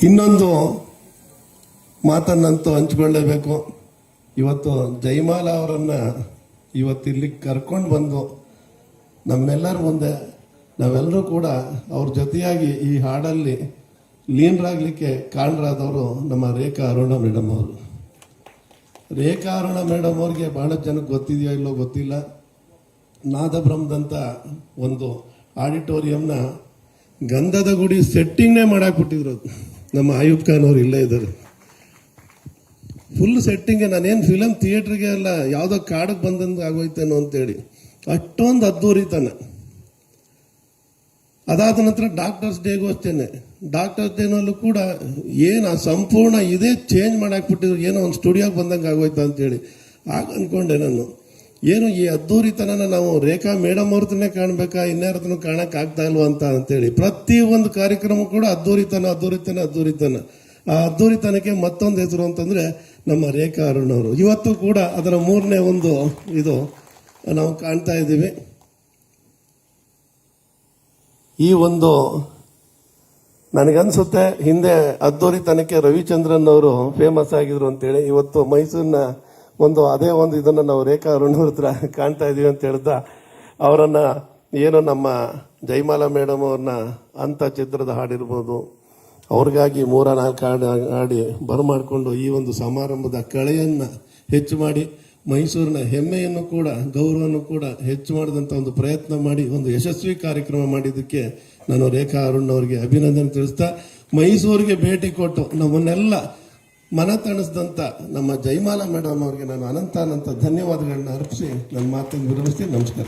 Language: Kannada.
ಇನ್ನೊಂದು ಮಾತನ್ನಂತೂ ಹಂಚ್ಕೊಳ್ಳೇಬೇಕು. ಇವತ್ತು ಜಯಮಾಲ ಅವರನ್ನು ಇವತ್ತು ಇಲ್ಲಿಗೆ ಕರ್ಕೊಂಡು ಬಂದು ನಮ್ಮೆಲ್ಲರ ಮುಂದೆ ನಾವೆಲ್ಲರೂ ಕೂಡ ಅವ್ರ ಜೊತೆಯಾಗಿ ಈ ಹಾಡಲ್ಲಿ ಲೀನರಾಗಲಿಕ್ಕೆ ಕಾರಣರಾದವರು ನಮ್ಮ ರೇಖಾ ಅರುಣ ಮೇಡಮ್ ಅವರು. ರೇಖಾ ಅರುಣ ಮೇಡಮ್ ಅವ್ರಿಗೆ ಭಾಳ ಜನಕ್ಕೆ ಗೊತ್ತಿದೆಯೋ ಇಲ್ಲೋ ಗೊತ್ತಿಲ್ಲ. ನಾದಬ್ರಹ್ಮದಂಥ ಒಂದು ಆಡಿಟೋರಿಯಂನ ಗಂಧದ ಗುಡಿ ಸೆಟ್ಟಿಂಗ್ನೇ ಮಾಡಾಕ್ಬಿಟ್ಟಿದ್ರು. ನಮ್ಮ ಆಯೂಬ್ ಖಾನ್ ಅವ್ರು ಇಲ್ಲೇ ಇದ್ದಾರೆ. ಫುಲ್ ಸೆಟ್ಟಿಂಗೆ, ನಾನೇನು ಫಿಲಮ್ ಥಿಯೇಟ್ರಿಗೆ ಅಲ್ಲ ಯಾವುದೋ ಕಾಡಿಗೆ ಬಂದಂಗೆ ಆಗೋಯ್ತೇನೋ ಅಂತೇಳಿ ಅಷ್ಟೊಂದು ಅದ್ದೂರಿತನ. ಅದಾದ ನಂತರ ಡಾಕ್ಟರ್ಸ್ ಡೇಗೂ ಅಷ್ಟೇನೆ. ಡಾಕ್ಟರ್ಸ್ ಡೇನಲ್ಲೂ ಕೂಡ ಏನು ಸಂಪೂರ್ಣ ಇದೇ ಚೇಂಜ್ ಮಾಡಾಕ್ಬಿಟ್ಟಿದ್ರು, ಏನೋ ಒಂದು ಸ್ಟುಡಿಯೋಗೆ ಬಂದಂಗೆ ಆಗೋಯ್ತು ಅಂತೇಳಿ. ಆಗ ಅಂದ್ಕೊಂಡೆ ನಾನು, ಏನು ಈ ಅದ್ದೂರಿತನ ನಾವು ರೇಖಾ ಮೇಡಮ್ ಅವ್ರದನ್ನೇ ಕಾಣಬೇಕಾ, ಇನ್ಯಾರದನ್ನು ಕಾಣೋಕ್ಕಾಗ್ತಾ ಇಲ್ವ ಅಂತೇಳಿ ಪ್ರತಿ ಒಂದು ಕಾರ್ಯಕ್ರಮ ಕೂಡ ಅದ್ದೂರಿತನ ಅದ್ದೂರಿತನ ಅದ್ದೂರಿತನ. ಆ ಅದ್ದೂರಿತನಕ್ಕೆ ಮತ್ತೊಂದು ಹೆಸರು ಅಂತಂದರೆ ನಮ್ಮ ರೇಖಾ ಅರುಣ್ ಅವರು. ಇವತ್ತು ಕೂಡ ಅದರ ಮೂರನೇ ಒಂದು ಇದು ನಾವು ಕಾಣ್ತಾ ಇದ್ದೀವಿ. ಈ ಒಂದು ನನಗನ್ಸುತ್ತೆ ಹಿಂದೆ ಅದ್ದೂರಿತನಕ್ಕೆ ರವಿಚಂದ್ರನ್ ಅವರು ಫೇಮಸ್ ಆಗಿದ್ರು ಅಂತೇಳಿ. ಇವತ್ತು ಮೈಸೂರಿನ ಅದೇ ಒಂದು ಇದನ್ನು ನಾವು ರೇಖಾ ಅರುಣ್ ಅವ್ರ ಹತ್ರ ಕಾಣ್ತಾ ಇದ್ದೀವಿ ಅಂತ ಹೇಳ್ತಾ, ಅವರನ್ನು ಏನು ನಮ್ಮ ಜಯಮಾಲಾ ಮೇಡಮ್ ಅವ್ರನ್ನ ಅಂಥ ಚಿತ್ರದ ಹಾಡಿರ್ಬೋದು, ಅವ್ರಿಗಾಗಿ 3-4 ಹಾಡು ಹಾಡಿ ಬರಮಾಡಿಕೊಂಡು ಈ ಒಂದು ಸಮಾರಂಭದ ಕಳೆಯನ್ನು ಹೆಚ್ಚು ಮಾಡಿ ಮೈಸೂರಿನ ಹೆಮ್ಮೆಯನ್ನು ಕೂಡ ಗೌರವವನ್ನು ಕೂಡ ಹೆಚ್ಚು ಮಾಡಿದಂಥ ಒಂದು ಪ್ರಯತ್ನ ಮಾಡಿ ಒಂದು ಯಶಸ್ವಿ ಕಾರ್ಯಕ್ರಮ ಮಾಡಿದ್ದಕ್ಕೆ ನಾನು ರೇಖಾ ಅರುಣ್ ಅವರಿಗೆ ಅಭಿನಂದನೆ ತಿಳಿಸ್ತಾ, ಮೈಸೂರಿಗೆ ಭೇಟಿ ಕೊಟ್ಟು ನಮ್ಮನ್ನೆಲ್ಲ ಮನತಣಿಸಿದಂಥ ನಮ್ಮ ಜಯಮಾಲಾ ಮೇಡಮ್ ಅವರಿಗೆ ನಾನು ಅನಂತ ಧನ್ಯವಾದಗಳನ್ನ ಅರ್ಪಿಸಿ ನನ್ನ ಮಾತನ್ನು ವಿರಮಿಸ್ತೀನಿ. ನಮಸ್ಕಾರ.